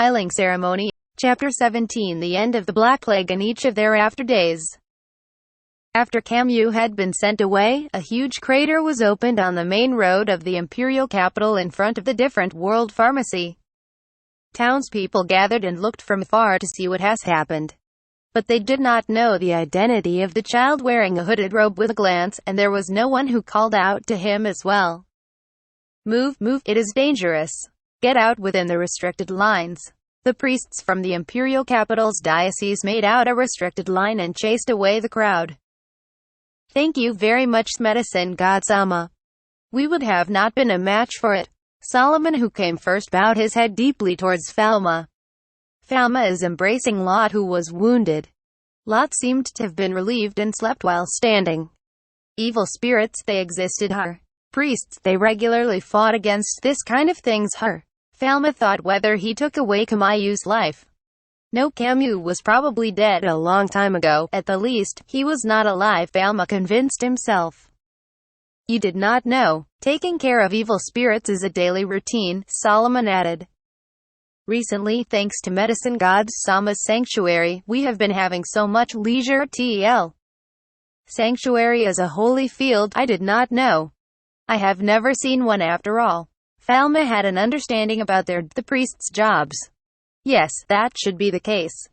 Iling Ceremony. Chapter 17 The End of the Black Plague and Each of Their After Days. After Camus had been sent away, a huge crater was opened on the main road of the imperial capital in front of the different world pharmacy. Townspeople gathered and looked from afar to see what has happened. But they did not know the identity of the child wearing a hooded robe with a glance, and there was no one who called out to him as well. Move, move, it is dangerous. Get out within the restricted lines. The priests from the imperial capital's diocese made out a restricted line and chased away the crowd. Thank you very much, medicine god Sama. We would have not been a match for it. Solomon, who came first, bowed his head deeply towards Falma. Falma is embracing Lot, who was wounded. Lot seemed to have been relieved and slept while standing. Evil spirits, they existed. Priests, they regularly fought against this kind of things. Falma thought whether he took away Camus's life. No, Camus was probably dead a long time ago. At the least, he was not alive, Falma convinced himself. You did not know. Taking care of evil spirits is a daily routine, Solomon added. Recently, thanks to medicine god Sama's sanctuary, we have been having so much leisure. TL. Sanctuary is a holy field. I did not know. I have never seen one after all. Falma had an understanding about the priests' jobs. Yes, that should be the case.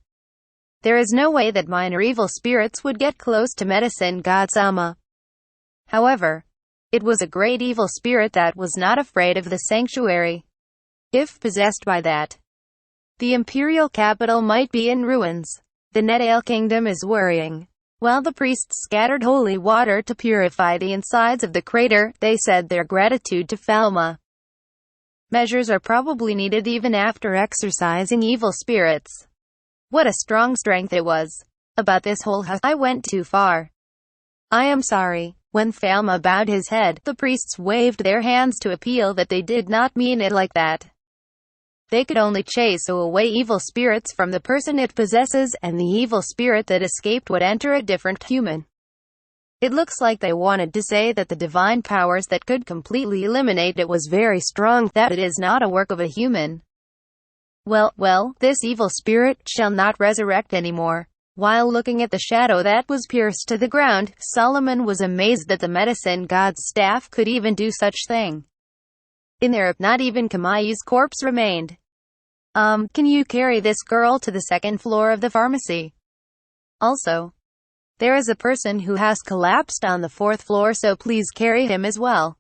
There is no way that minor evil spirits would get close to medicine god Sama. However, it was a great evil spirit that was not afraid of the sanctuary. If possessed by that, the imperial capital might be in ruins. The Netale kingdom is worrying. While the priests scattered holy water to purify the insides of the crater, they said their gratitude to Falma. Measures are probably needed even after exorcising evil spirits. What a strong strength it was. About this whole huss, I went too far. I am sorry. When Falma bowed his head, the priests waved their hands to appeal that they did not mean it like that. They could only chase away evil spirits from the person it possesses, and the evil spirit that escaped would enter a different human. It looks like they wanted to say that the divine powers that could completely eliminate it was very strong, that it is not a work of a human. Well, this evil spirit shall not resurrect anymore. While looking at the shadow that was pierced to the ground, Solomon was amazed that the medicine god's staff could even do such thing. In there, not even Camus's corpse remained. Can you carry this girl to the second floor of the pharmacy? Also, there is a person who has collapsed on the fourth floor, so please carry him as well.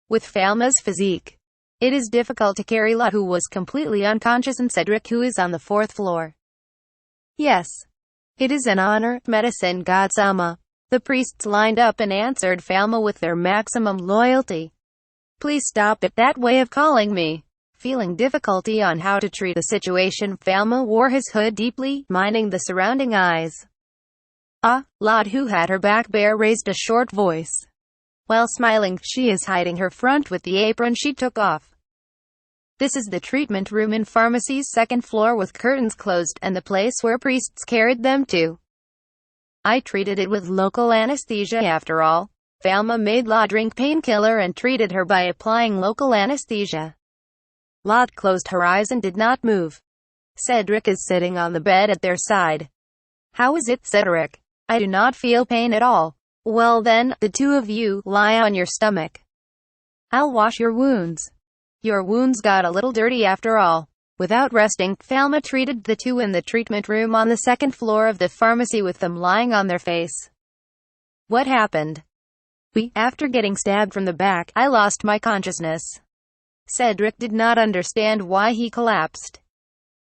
With Falma's physique, it is difficult to carry Lot, who was completely unconscious, and Cedric, who is on the fourth floor. Yes. It is an honor, medicine god Sama. The priests lined up and answered Falma with their maximum loyalty. Please stop it, that way of calling me. Feeling difficulty on how to treat the situation, Falma wore his hood deeply, minding the surrounding eyes. Lot, who had her back bare, raised a short voice. While smiling, she is hiding her front with the apron she took off. This is the treatment room in pharmacy's second floor with curtains closed, and the place where priests carried them to. I treated it with local anesthesia after all. Falma made Lot drink painkiller and treated her by applying local anesthesia. Lot closed her eyes and did not move. Cedric is sitting on the bed at their side. How is it, Cedric? I do not feel pain at all. Well then, the two of you, lie on your stomach. I'll wash your wounds. Your wounds got a little dirty after all. Without resting, Falma treated the two in the treatment room on the second floor of the pharmacy with them lying on their face. What happened? After getting stabbed from the back, I lost my consciousness. Cedric did not understand why he collapsed.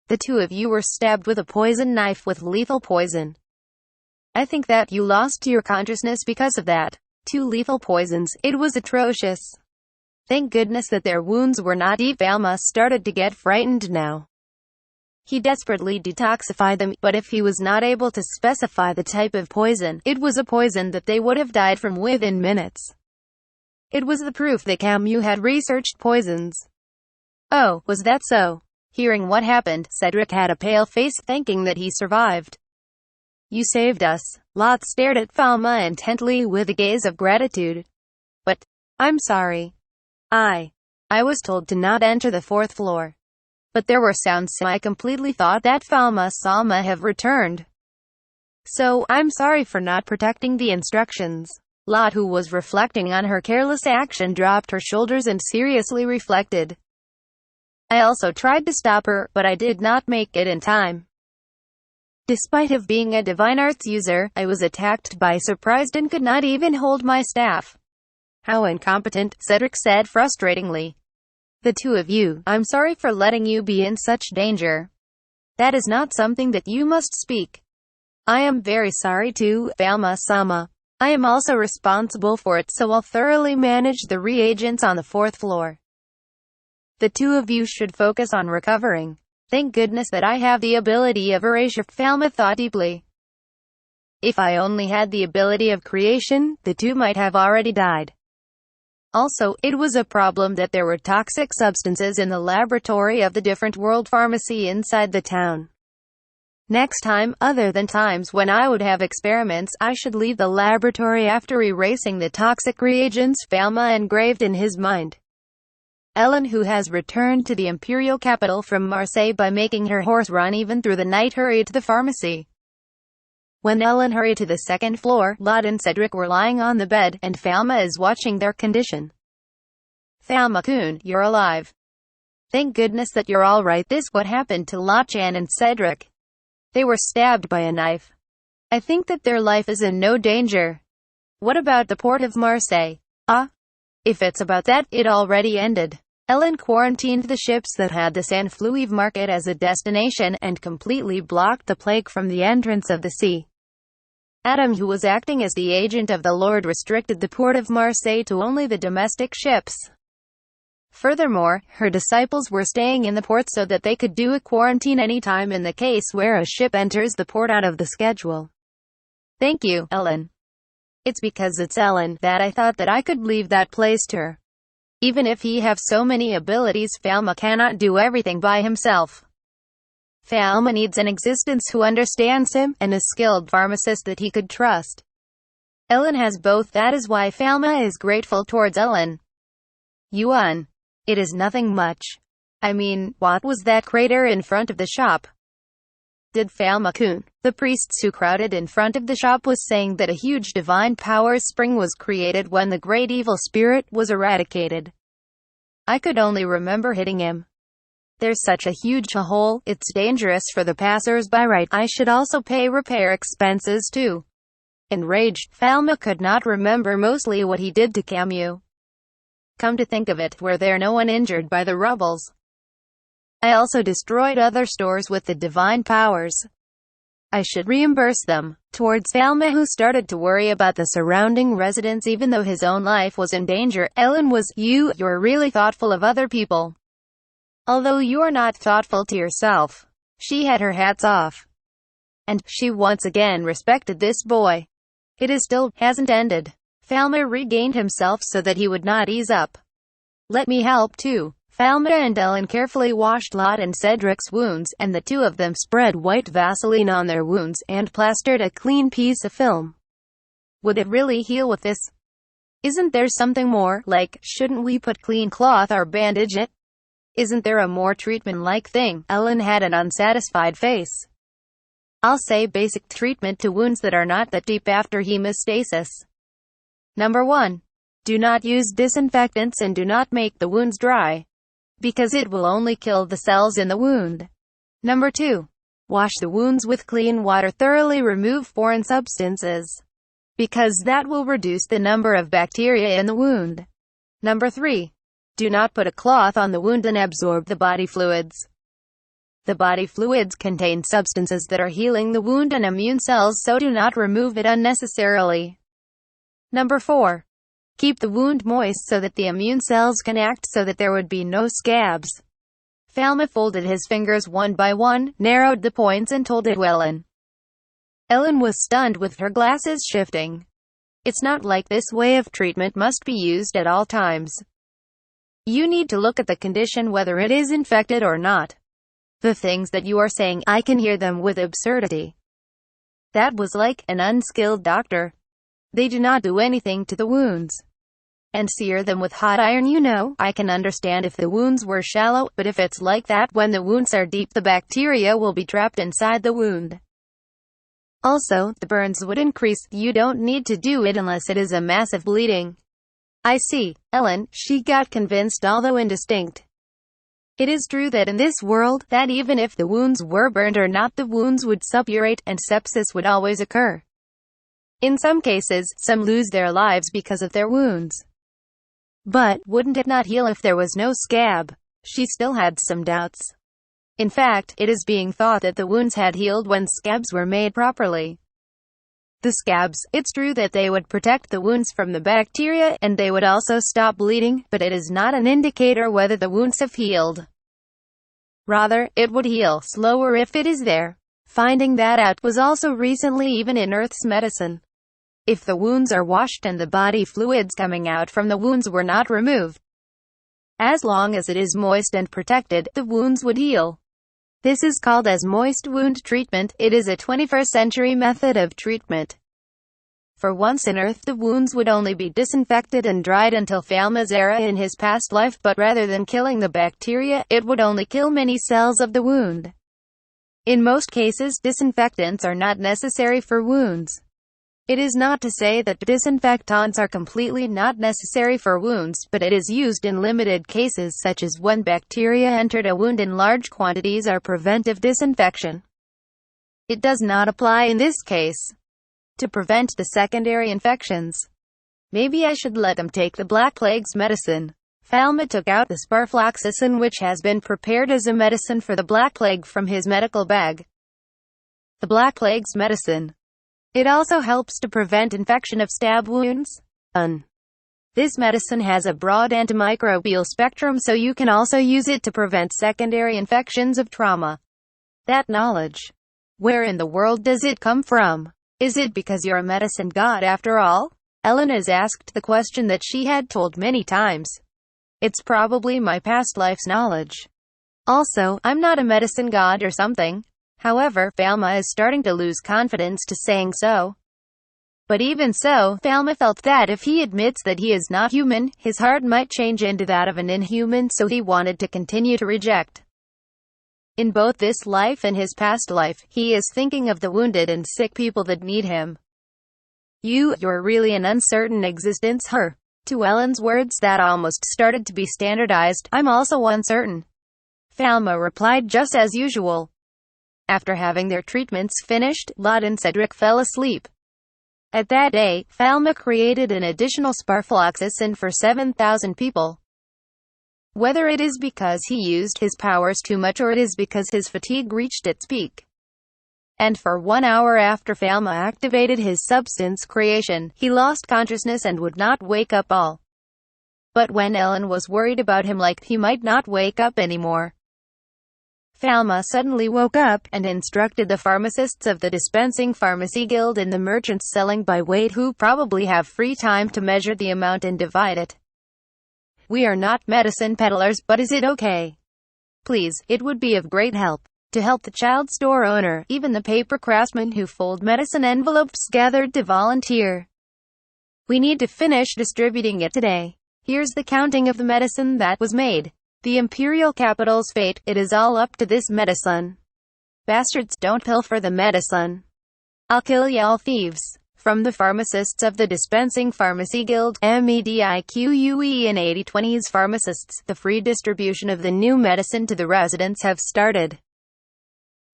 The two of you were stabbed with a poison knife with lethal poison. I think that you lost your consciousness because of that. 2 lethal poisons, it was atrocious. Thank goodness that their wounds were not deep. Falma started to get frightened now. He desperately detoxified them, but if he was not able to specify the type of poison, it was a poison that they would have died from within minutes. It was the proof that Camus had researched poisons. Oh, was that so? Hearing what happened, Cedric had a pale face, thanking that he survived. You saved us. Lot stared at Falma intently with a gaze of gratitude. But, I'm sorry. I was told to not enter the fourth floor. But there were sounds, so I completely thought that Falma Salma have returned. So, I'm sorry for not protecting the instructions. Lot, who was reflecting on her careless action, dropped her shoulders and seriously reflected. I also tried to stop her, but I did not make it in time. Despite of being a divine arts user, I was attacked by surprise and could not even hold my staff. How incompetent, Cedric said frustratingly. The two of you, I'm sorry for letting you be in such danger. That is not something that you must speak. I am very sorry too, Falma Sama. I am also responsible for it, so I'll thoroughly manage the reagents on the 4th floor. The two of you should focus on recovering. Thank goodness that I have the ability of erasure, Falma thought deeply. If I only had the ability of creation, the two might have already died. Also, it was a problem that there were toxic substances in the laboratory of the different world pharmacy inside the town. Next time, other than times when I would have experiments, I should leave the laboratory after erasing the toxic reagents, Falma engraved in his mind. Ellen, who has returned to the imperial capital from Marseille by making her horse run even through the night, hurried to the pharmacy. When Ellen hurried to the 2nd floor, Lot and Cedric were lying on the bed, and Falma is watching their condition. Falma-kun, you're alive. Thank goodness that you're all right. What happened to Lotchan and Cedric? They were stabbed by a knife. I think that their life is in no danger. What about the port of Marseille? If it's about that, it already ended. Ellen quarantined the ships that had the San Fluive market as a destination, and completely blocked the plague from the entrance of the sea. Adam, who was acting as the agent of the Lord, restricted the port of Marseille to only the domestic ships. Furthermore, her disciples were staying in the port so that they could do a quarantine anytime in the case where a ship enters the port out of the schedule. Thank you, Ellen. It's because it's Ellen that I thought that I could leave that place to her. Even if he have so many abilities, Falma cannot do everything by himself. Falma needs an existence who understands him, and a skilled pharmacist that he could trust. Ellen has both. That is why Falma is grateful towards Ellen. Yuan. It is nothing much. I mean, what was that crater in front of the shop? Did Falma-kun? The priests who crowded in front of the shop was saying that a huge divine powers spring was created when the great evil spirit was eradicated. I could only remember hitting him. There's such a huge hole, it's dangerous for the passers-by, right? I should also pay repair expenses too. Enraged, Falma could not remember mostly what he did to Camus. Come to think of it, were there no one injured by the rubbles? I also destroyed other stores with the divine powers. I should reimburse them. Towards Falma, who started to worry about the surrounding residents even though his own life was in danger, Ellen was, you're really thoughtful of other people. Although you are not thoughtful to yourself. She had her hats off. And, she once again respected this boy. It hasn't ended. Falma regained himself so that he would not ease up. Let me help too. Falma and Ellen carefully washed Lot and Cedric's wounds, and the two of them spread white Vaseline on their wounds, and plastered a clean piece of film. Would it really heal with this? Isn't there something more, like, shouldn't we put clean cloth or bandage it? Isn't there a more treatment-like thing? Ellen had an unsatisfied face. I'll say basic treatment to wounds that are not that deep after hemostasis. Number 1. Do not use disinfectants and do not make the wounds dry, because it will only kill the cells in the wound. Number 2. Wash the wounds with clean water. Thoroughly remove foreign substances, because that will reduce the number of bacteria in the wound. Number 3. Do not put a cloth on the wound and absorb the body fluids. The body fluids contain substances that are healing the wound and immune cells, so do not remove it unnecessarily. Number 4. Keep the wound moist so that the immune cells can act so that there would be no scabs. Falma folded his fingers one by one, narrowed the points and told it to Ellen. Ellen was stunned with her glasses shifting. It's not like this way of treatment must be used at all times. You need to look at the condition whether it is infected or not. The things that you are saying, I can hear them with absurdity. That was like an unskilled doctor. They do not do anything to the wounds. and sear them with hot iron. I can understand if the wounds were shallow, but if it's like that when the wounds are deep, the bacteria will be trapped inside the wound. Also, the burns would increase. You don't need to do it unless it is a massive bleeding. I see, Ellen, she got convinced, although indistinct. It is true that in this world, that even if the wounds were burned or not, the wounds would suppurate, and sepsis would always occur. In some cases, some lose their lives because of their wounds. But, wouldn't it not heal if there was no scab? She still had some doubts. In fact, it is being thought that the wounds had healed when scabs were made properly. The scabs, it's true that they would protect the wounds from the bacteria, and they would also stop bleeding, but it is not an indicator whether the wounds have healed. Rather, it would heal slower if it is there. Finding that out was also recently even in Earth's medicine. If the wounds are washed and the body fluids coming out from the wounds were not removed, as long as it is moist and protected, the wounds would heal. This is called as moist wound treatment. It is a 21st century method of treatment. For once in Earth, the wounds would only be disinfected and dried until Falma's era in his past life, but rather than killing the bacteria, it would only kill many cells of the wound. In most cases, disinfectants are not necessary for wounds. It is not to say that disinfectants are completely not necessary for wounds, but it is used in limited cases such as when bacteria entered a wound in large quantities or preventive disinfection. It does not apply in this case. To prevent the secondary infections. Maybe I should let them take the Black Plague's medicine. Falma took out the sparfloxacin, which has been prepared as a medicine for the Black Plague, from his medical bag. The Black Plague's medicine. It also helps to prevent infection of stab wounds. This medicine has a broad antimicrobial spectrum, so you can also use it to prevent secondary infections of trauma. That knowledge. Where in the world does it come from? Is it because you're a medicine god after all? Ellen has asked the question that she had told many times. It's probably my past life's knowledge. Also, I'm not a medicine god or something. However, Falma is starting to lose confidence to saying so. But even so, Falma felt that if he admits that he is not human, his heart might change into that of an inhuman, so he wanted to continue to reject. In both this life and his past life, he is thinking of the wounded and sick people that need him. You're really an uncertain existence, her. To Ellen's words that almost started to be standardized, I'm also uncertain. Falma replied just as usual. After having their treatments finished, Lot and Cedric fell asleep. At that day, Falma created an additional sparfloxacin for 7,000 people. Whether it is because he used his powers too much or it is because his fatigue reached its peak. And for 1 hour after Falma activated his substance creation, he lost consciousness and would not wake up all. But when Ellen was worried about him like he might not wake up anymore, Falma suddenly woke up, and instructed the pharmacists of the Dispensing Pharmacy Guild and the merchants selling by weight, who probably have free time, to measure the amount and divide it. We are not medicine peddlers, but is it okay? Please, it would be of great help. To help the child store owner, even the paper craftsmen who fold medicine envelopes gathered to volunteer. We need to finish distributing it today. Here's the counting of the medicine that was made. The imperial capital's fate, it is all up to this medicine. Bastards, don't pilfer the medicine. I'll kill y'all thieves. From the pharmacists of the Dispensing Pharmacy Guild, MEDIQUE and 80/20's pharmacists, the free distribution of the new medicine to the residents have started.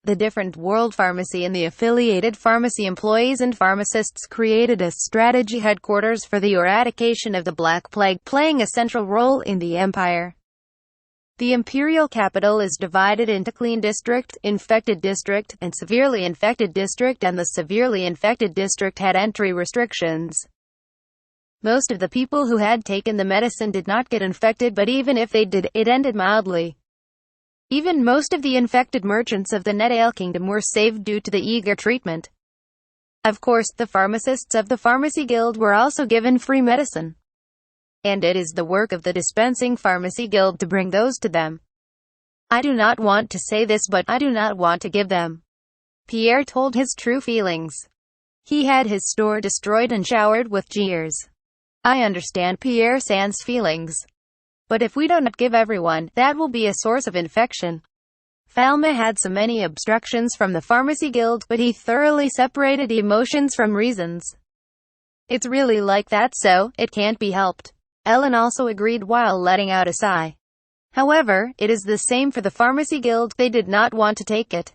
The different World Pharmacy and the affiliated pharmacy employees and pharmacists created a strategy headquarters for the eradication of the Black Plague, playing a central role in the empire. The imperial capital is divided into clean district, infected district, and severely infected district, and the severely infected district had entry restrictions. Most of the people who had taken the medicine did not get infected, but even if they did, it ended mildly. Even most of the infected merchants of the Netale Kingdom were saved due to the eager treatment. Of course, the pharmacists of the Pharmacy Guild were also given free medicine. And it is the work of the Dispensing Pharmacy Guild to bring those to them. I do not want to say this, but I do not want to give them. Pierre told his true feelings. He had his store destroyed and showered with jeers. I understand Pierre Sand's feelings. But if we don't give everyone, that will be a source of infection. Falma had so many obstructions from the pharmacy guild, but he thoroughly separated emotions from reasons. It's really like that, so it can't be helped. Ellen also agreed while letting out a sigh. However, it is the same for the pharmacy guild, they did not want to take it.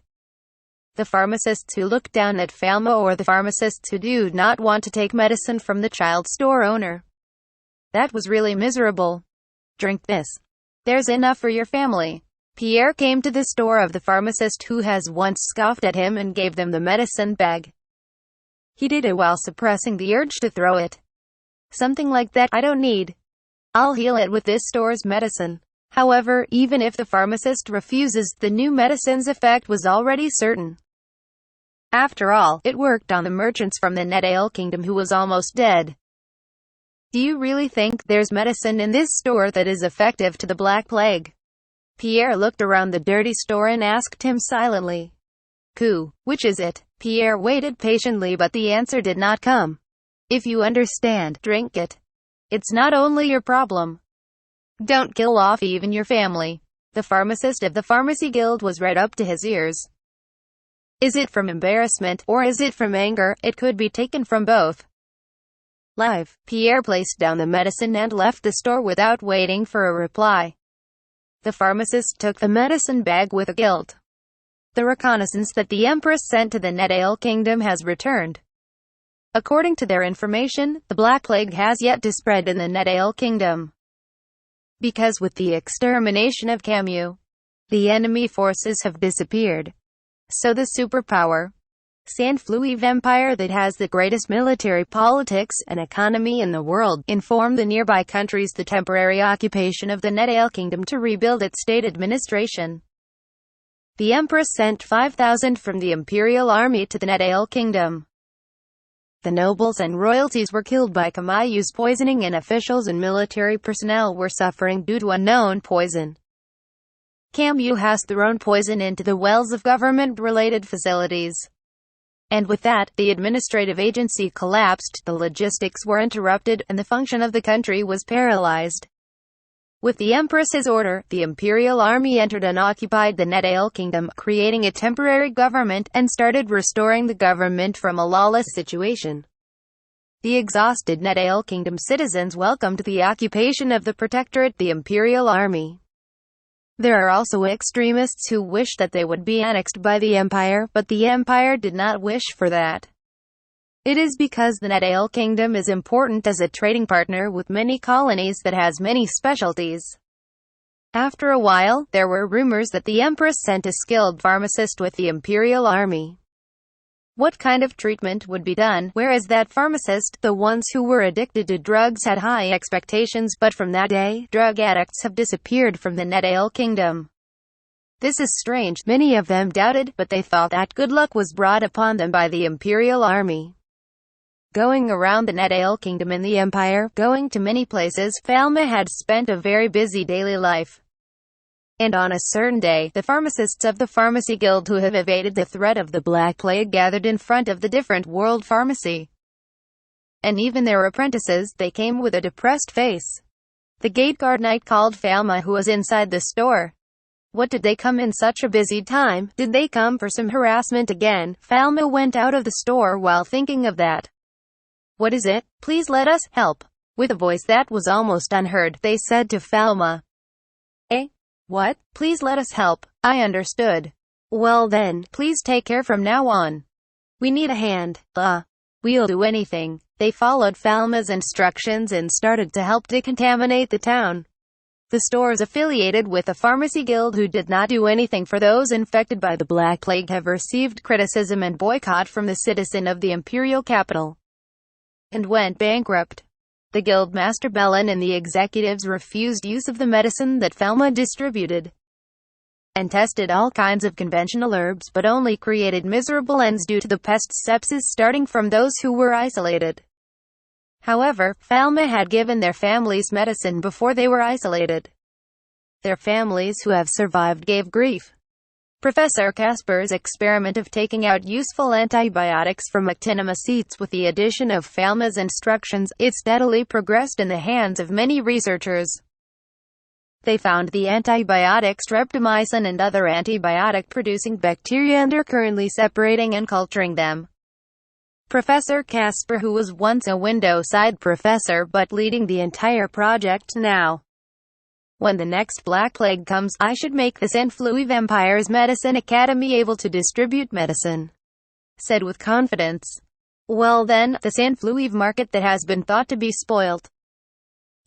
The pharmacists who looked down at Falma, or the pharmacists who do not want to take medicine from the child store owner. That was really miserable. Drink this. There's enough for your family. Pierre came to the store of the pharmacist who has once scoffed at him and gave them the medicine bag. He did it while suppressing the urge to throw it. Something like that, I don't need. I'll heal it with this store's medicine. However, even if the pharmacist refuses, the new medicine's effect was already certain. After all, it worked on the merchants from the Netale Kingdom who was almost dead. Do you really think there's medicine in this store that is effective to the Black Plague? Pierre looked around the dirty store and asked him silently. Which is it? Pierre waited patiently, but the answer did not come. If you understand, drink it. It's not only your problem. Don't kill off even your family. The pharmacist of the pharmacy guild was red up to his ears. Is it from embarrassment, or is it from anger? It could be taken from both. Live. Pierre placed down the medicine and left the store without waiting for a reply. The pharmacist took the medicine bag with a guilt. The reconnaissance that the Empress sent to the Netale Kingdom has returned. According to their information, the Black Plague has yet to spread in the Netale Kingdom. Because with the extermination of Camus, the enemy forces have disappeared. So the superpower, Saint-Flouis Empire that has the greatest military, politics, and economy in the world, informed the nearby countries the temporary occupation of the Netale Kingdom to rebuild its state administration. The Empress sent 5,000 from the Imperial Army to the Netale Kingdom. The nobles and royalties were killed by Camayu's poisoning, and officials and military personnel were suffering due to unknown poison. Camus has thrown poison into the wells of government-related facilities. And with that, the administrative agency collapsed, the logistics were interrupted, and the function of the country was paralyzed. With the Empress's order, the Imperial Army entered and occupied the Netale Kingdom, creating a temporary government, and started restoring the government from a lawless situation. The exhausted Netale Kingdom citizens welcomed the occupation of the Protectorate, the Imperial Army. There are also extremists who wish that they would be annexed by the Empire, but the Empire did not wish for that. It is because the Netale Kingdom is important as a trading partner with many colonies that has many specialties. After a while, there were rumors that the Empress sent a skilled pharmacist with the Imperial Army. What kind of treatment would be done, whereas that pharmacist, the ones who were addicted to drugs, had high expectations, but from that day, drug addicts have disappeared from the Netale Kingdom. This is strange, many of them doubted, but they thought that good luck was brought upon them by the Imperial Army. Going around the Netale Kingdom in the Empire, going to many places, Falma had spent a very busy daily life. And on a certain day, the pharmacists of the Pharmacy Guild who have evaded the threat of the Black Plague gathered in front of the different world pharmacy. And even their apprentices, they came with a depressed face. The gate guard knight called Falma, who was inside the store. What did they come in such a busy time? Did they come for some harassment again? Falma went out of the store while thinking of that. What is it? Please let us help. With a voice that was almost unheard, they said to Falma. Eh? What? Please let us help. I understood. Well then, please take care from now on. We need a hand. We'll do anything. They followed Falma's instructions and started to help decontaminate the town. The stores affiliated with the Pharmacy Guild who did not do anything for those infected by the Black Plague have received criticism and boycott from the citizen of the imperial capital, and went bankrupt. The guild master Bellin and the executives refused use of the medicine that Falma distributed, and tested all kinds of conventional herbs, but only created miserable ends due to the pests sepsis starting from those who were isolated. However, Falma had given their families medicine before they were isolated. Their families who have survived gave grief. Professor Casper's experiment of taking out useful antibiotics from actinomycetes with the addition of Falma's instructions, it steadily progressed in the hands of many researchers. They found the antibiotics streptomycin and other antibiotic-producing bacteria and are currently separating and culturing them. Professor Casper, who was once a window-side professor but leading the entire project now. When the next Black Plague comes, I should make the Sanfluiv Empire's Medicine Academy able to distribute medicine," said with confidence. Well then, the Sanfluiv market that has been thought to be spoilt.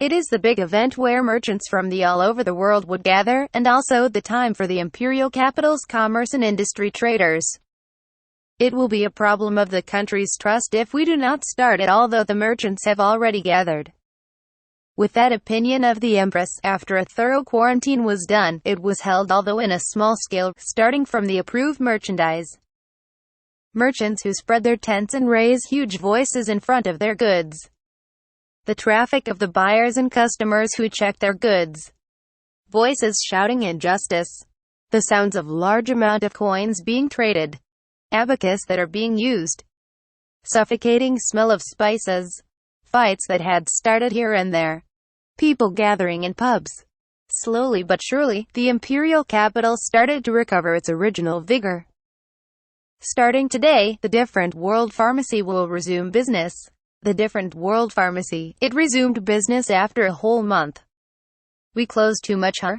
It is the big event where merchants from all over the world would gather, and also the time for the imperial capital's commerce and industry traders. It will be a problem of the country's trust if we do not start it, although the merchants have already gathered. With that opinion of the Empress, after a thorough quarantine was done, it was held, although in a small scale, starting from the approved merchandise. Merchants who spread their tents and raise huge voices in front of their goods. The traffic of the buyers and customers who check their goods. Voices shouting injustice. The sounds of large amount of coins being traded. Abacus that are being used. Suffocating smell of spices. Fights that had started here and there. People gathering in pubs. Slowly but surely, the imperial capital started to recover its original vigor. Starting today, the different world pharmacy will resume business. The different world pharmacy, it resumed business after a whole month. We closed too much, huh?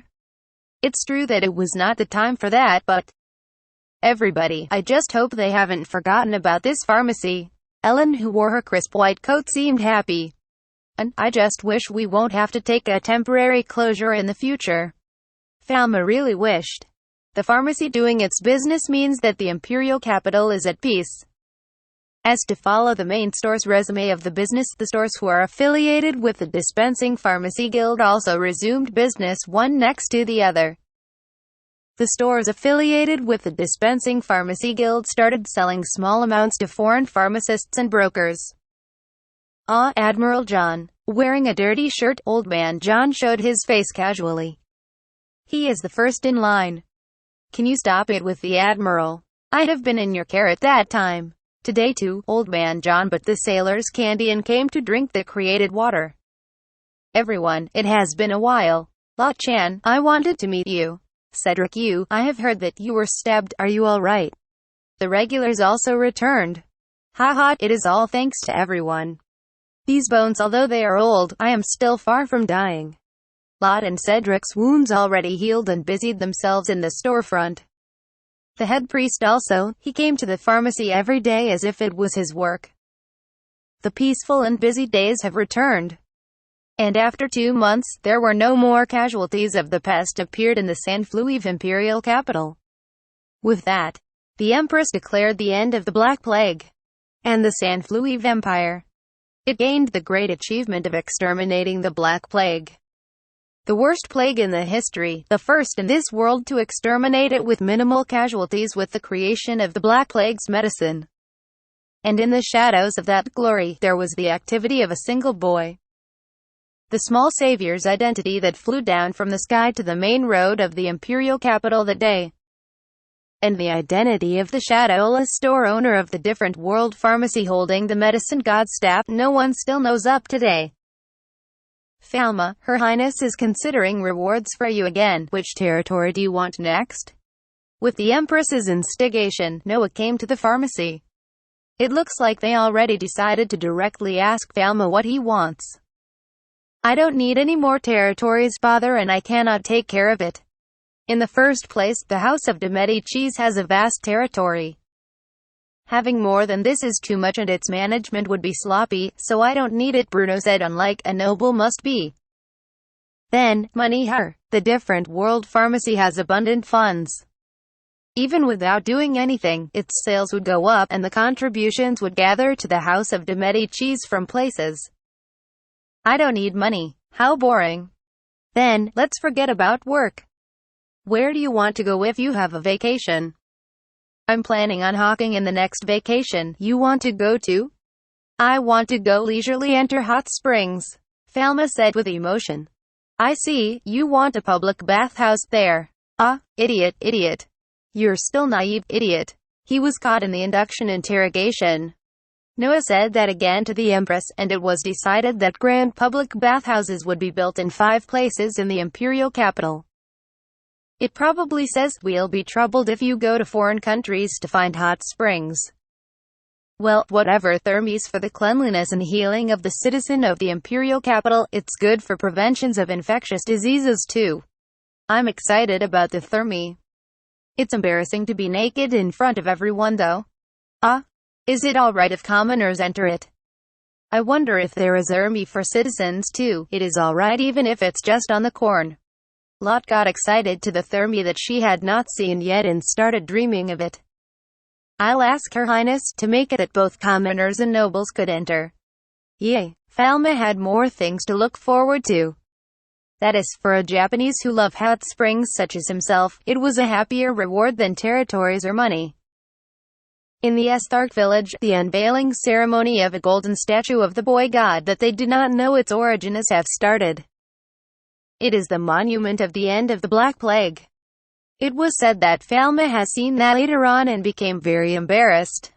It's true that it was not the time for that, but everybody, I just hope they haven't forgotten about this pharmacy. Ellen, who wore her crisp white coat, seemed happy. And I just wish we won't have to take a temporary closure in the future. Falma really wished. The pharmacy doing its business means that the imperial capital is at peace. As to follow the main store's resume of the business, the stores who are affiliated with the Dispensing Pharmacy Guild also resumed business, one next to the other. The stores affiliated with the Dispensing Pharmacy Guild started selling small amounts to foreign pharmacists and brokers. Admiral John. Wearing a dirty shirt, Old Man John showed his face casually. He is the first in line. Can you stop it with the Admiral? I'd have been in your care at that time. Today too, Old Man John but the sailors candy and came to drink the created water. Everyone, it has been a while. La Chan, I wanted to meet you. Cedric, I have heard that you were stabbed, are you alright? The regulars also returned. Ha, it is all thanks to everyone. These bones, although they are old, I am still far from dying. Lot and Cedric's wounds already healed and busied themselves in the storefront. The head priest also, he came to the pharmacy every day as if it was his work. The peaceful and busy days have returned. And after 2 months, there were no more casualties of the pest appeared in the Sanfluiv imperial capital. With that, the Empress declared the end of the Black Plague and the Sanfluiv Empire. It gained the great achievement of exterminating the Black Plague. The worst plague in the history, the first in this world to exterminate it with minimal casualties with the creation of the Black Plague's medicine. And in the shadows of that glory, there was the activity of a single boy. The small savior's identity that flew down from the sky to the main road of the imperial capital that day. And the identity of the shadowless store owner of the different world pharmacy holding the medicine god's staff, no one still knows up today. Falma, Her Highness is considering rewards for you again. Which territory do you want next? With the Empress's instigation, Noah came to the pharmacy. It looks like they already decided to directly ask Falma what he wants. I don't need any more territories, father, and I cannot take care of it. In the first place, the House of de Medicis has a vast territory. Having more than this is too much and its management would be sloppy, so I don't need it, Bruno said, unlike a noble must be. Then, money, the different world pharmacy has abundant funds. Even without doing anything, its sales would go up and the contributions would gather to the House of de Medicis from places. I don't need money. How boring. Then, let's forget about work. Where do you want to go if you have a vacation? I'm planning on hawking in the next vacation. You want to go too? I want to go leisurely enter hot springs, Falma said with emotion. I see, you want a public bathhouse there. Idiot. You're still naive, idiot. He was caught in the induction interrogation. Noah said that again to the Empress, and it was decided that grand public bathhouses would be built in 5 places in the imperial capital. It probably says, we'll be troubled if you go to foreign countries to find hot springs. Well, whatever. Thermes for the cleanliness and healing of the citizen of the imperial capital, it's good for preventions of infectious diseases too. I'm excited about the thermi. It's embarrassing to be naked in front of everyone though. Is it alright if commoners enter it? I wonder if there is a thermi for citizens too. It is alright even if it's just on the corn. Lot got excited to the thermi that she had not seen yet and started dreaming of it. I'll ask Her Highness to make it that both commoners and nobles could enter. Yay. Falma had more things to look forward to. That is, for a Japanese who love hot springs such as himself, it was a happier reward than territories or money. In the Esthark village, the unveiling ceremony of a golden statue of the boy god that they did not know its origin has have started. It is the monument of the end of the Black Plague. It was said that Falma has seen that later on and became very embarrassed.